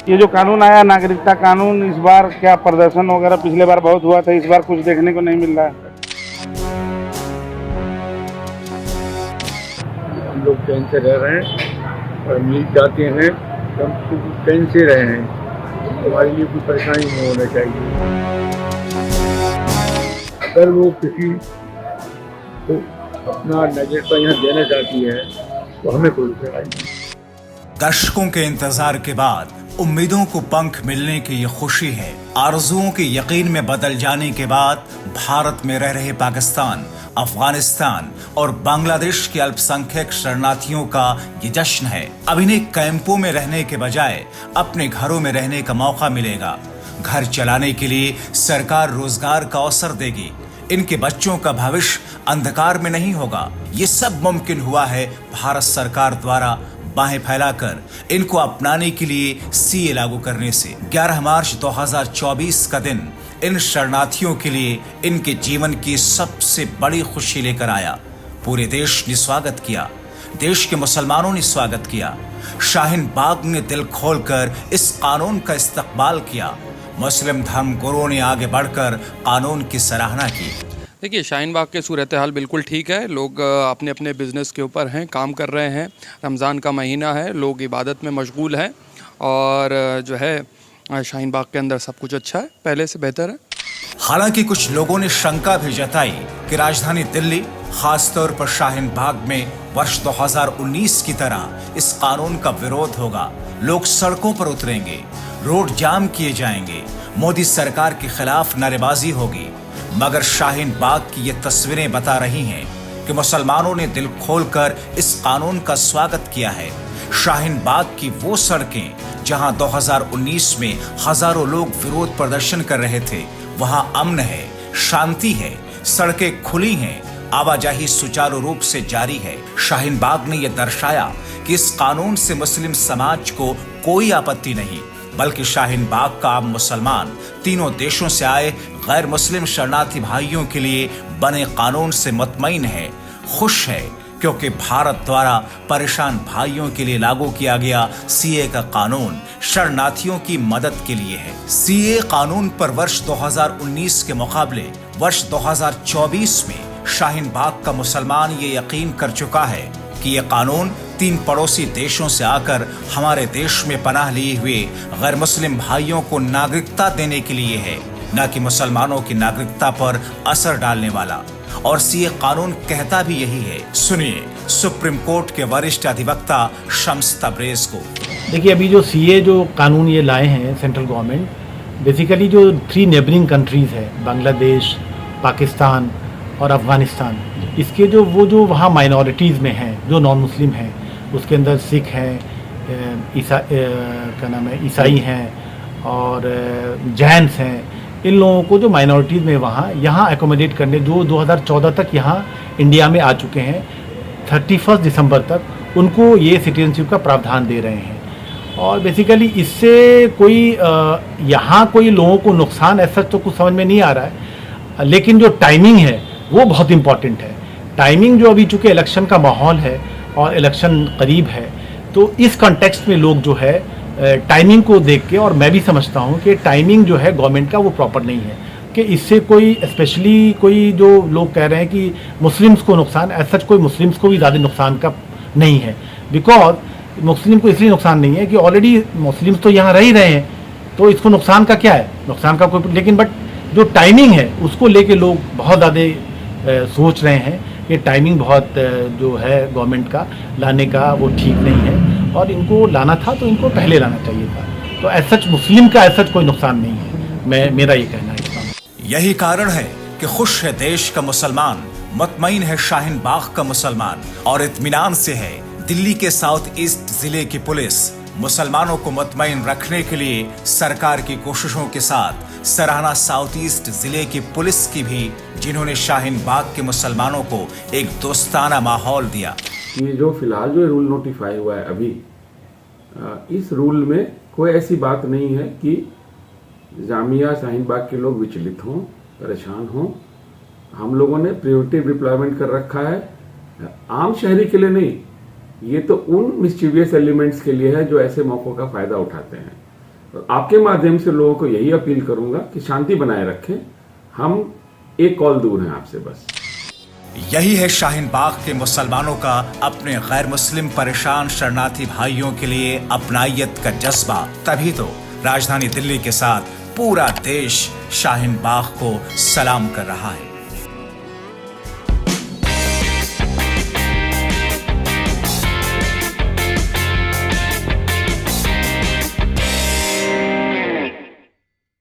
ये जो कानून आया नागरिकता कानून, इस बार क्या प्रदर्शन वगैरह पिछले बार बहुत हुआ था, इस बार कुछ देखने को नहीं मिल रहा है। हम लोग चैन से रह रहे हैं और मिल जाते हैं, हम चैन से रहे हैं, हमारे लिए कोई परेशानी नहीं होना चाहिए। अगर वो किसी को अपना नागरिकता यहाँ देना चाहती है तो हमें कोई परेशानी नहीं। दशकों के इंतजार के बाद उम्मीदों को पंख मिलने की ये खुशी है। आरज़ुओं के यकीन में बदल जाने के बाद भारत में रह रहे पाकिस्तान, अफगानिस्तान और बांग्लादेश के अल्पसंख्यक शरणार्थियों का ये जश्न है। अब इन्हें कैंपों में रहने के बजाय अपने घरों में रहने का मौका मिलेगा। घर चलाने के लिए सरकार रोजगार का अवसर देगी। इनके बच्चों का भविष्य अंधकार में नहीं होगा। ये सब मुमकिन हुआ है भारत सरकार द्वारा बाहें फैलाकर इनको अपनाने के लिए सीए लागू करने से। 11 मार्च 2024 का दिन इन शरणार्थियों के लिए इनके जीवन की सबसे बड़ी खुशी लेकर आया। पूरे देश ने स्वागत किया, देश के मुसलमानों ने स्वागत किया। शाहीन बाग ने दिल खोलकर इस कानून का इस्तकबाल किया। मुस्लिम धर्म गुरुओं ने आगे बढ़कर कानून की सराहना की। देखिए, शाहीन बाग के सूरत हाल बिल्कुल ठीक है। लोग अपने अपने बिज़नेस के ऊपर हैं, काम कर रहे हैं। रमज़ान का महीना है, लोग इबादत में मशगूल हैं और जो है शाहीन बाग के अंदर सब कुछ अच्छा है, पहले से बेहतर है। हालांकि कुछ लोगों ने शंका भी जताई कि राजधानी दिल्ली, खासतौर पर शाहीन बाग में वर्ष 2019 की तरह इस कानून का विरोध होगा। लोग सड़कों पर उतरेंगे, रोड जाम किए जाएंगे, मोदी सरकार के खिलाफ नारेबाजी होगी। मगर शाहीन बाग की ये तस्वीरें बता रही हैं कि मुसलमानों ने दिल खोलकर इस कानून का स्वागत किया है। शाहीन बाग की वो सड़कें जहां 2019 में हजारों लोग विरोध प्रदर्शन कर रहे थे, वहां अमन है, शांति है, सड़कें खुली हैं, आवाजाही सुचारू रूप से जारी है। शाहीन बाग ने यह दर्शाया कि इस कानून से मुस्लिम समाज को कोई आपत्ति नहीं, बल्कि शाहीन बाग का आम मुसलमान तीनों देशों से आए गैर मुस्लिम शरणार्थी भाइयों के लिए बने कानून से मुतमईन है, खुश है, क्योंकि भारत द्वारा परेशान भाइयों के लिए लागू किया गया सीए का कानून शरणार्थियों की मदद के लिए है। सीए कानून पर वर्ष 2019 के मुकाबले वर्ष 2024 में शाहीन बाग का मुसलमान ये यकीन कर चुका है कि ये कानून 3 पड़ोसी देशों से आकर हमारे देश में पनाह लिए हुए गैर मुस्लिम भाइयों को नागरिकता देने के लिए है, न कि मुसलमानों की नागरिकता पर असर डालने वाला। और सीए कानून कहता भी यही है। सुनिए सुप्रीम कोर्ट के वरिष्ठ अधिवक्ता शम्स तबरेज को। देखिए, अभी जो सीए जो कानून ये लाए हैं सेंट्रल गवर्नमेंट, बेसिकली जो 3 नेबरिंग कंट्रीज़ है, बांग्लादेश, पाकिस्तान और अफ़गानिस्तान, इसके जो वहाँ माइनॉरिटीज़ में हैं, जो नॉन मुस्लिम हैं, उसके अंदर सिख हैं, क्या नाम है, ईसाई हैं और जैन्स हैं। इन लोगों को जो माइनॉरिटीज़ में यहाँ एकोमोडेट करने जो 2014 तक यहाँ इंडिया में आ चुके हैं, 31 दिसंबर तक उनको ये सिटीजनशिप का प्रावधान दे रहे हैं। और बेसिकली इससे कोई यहाँ कोई लोगों को नुकसान ऐसा तो कुछ समझ में नहीं आ रहा है, लेकिन जो टाइमिंग है वो बहुत इम्पॉर्टेंट है। टाइमिंग जो अभी चूँकि इलेक्शन का माहौल है और इलेक्शन करीब है, तो इस कॉन्टेक्स्ट में लोग जो है टाइमिंग को देख के, और मैं भी समझता हूँ कि टाइमिंग जो है गवर्नमेंट का वो प्रॉपर नहीं है, कि इससे कोई स्पेशली कोई जो लोग कह रहे हैं कि मुस्लिम्स को नुकसान, ऐसा कोई मुस्लिम्स को भी ज़्यादा नुकसान का नहीं है। बिकॉज मुस्लिम को इसलिए नुकसान नहीं है कि ऑलरेडी मुस्लिम्स तो यहाँ रह ही रहे हैं, तो इसको नुकसान का क्या है, नुकसान का कोई, लेकिन बट जो टाइमिंग है उसको लेके लोग बहुत ज़्यादा सोच रहे हैं कि टाइमिंग बहुत जो है गवर्नमेंट का लाने का वो ठीक नहीं है, और इनको लाना था तो इनको पहले लाना चाहिए था। तो ऐसा मुस्लिम का ऐसा कोई नुकसान नहीं है, मेरा ये कहना है। यही कारण है कि खुश है देश का मुसलमान, मुतमईन है शाहीन बाग का मुसलमान, और इत्मीनान से है दिल्ली के साउथ ईस्ट जिले की पुलिस। मुसलमानों को मुतमईन रखने के लिए सरकार की कोशिशों के साथ सराहना साउथ ईस्ट जिले की पुलिस की भी, जिन्होंने शाहीन बाग के मुसलमानों को एक दोस्ताना माहौल दिया। ये जो फिलहाल जो रूल नोटिफाई हुआ है अभी, इस रूल में कोई ऐसी बात नहीं है कि जामिया शाहीन बाग के लोग विचलित हों, परेशान हों। हम लोगों ने प्रियोरिटी डिप्लॉयमेंट कर रखा है, आम शहरी के लिए नहीं, ये तो उन मिस्चीवियस एलिमेंट्स के लिए है जो ऐसे मौक़ों का फ़ायदा उठाते हैं। और आपके माध्यम से लोगों को यही अपील करूंगा कि शांति बनाए रखें। हम एक कॉल दूर हैं आपसे बस। यही है शाहीन बाग के मुसलमानों का अपने गैर मुस्लिम परेशान शरणार्थी भाइयों के लिए अपनाइयत का जज्बा। तभी तो राजधानी दिल्ली के साथ पूरा देश शाहीन बाग को सलाम कर रहा है।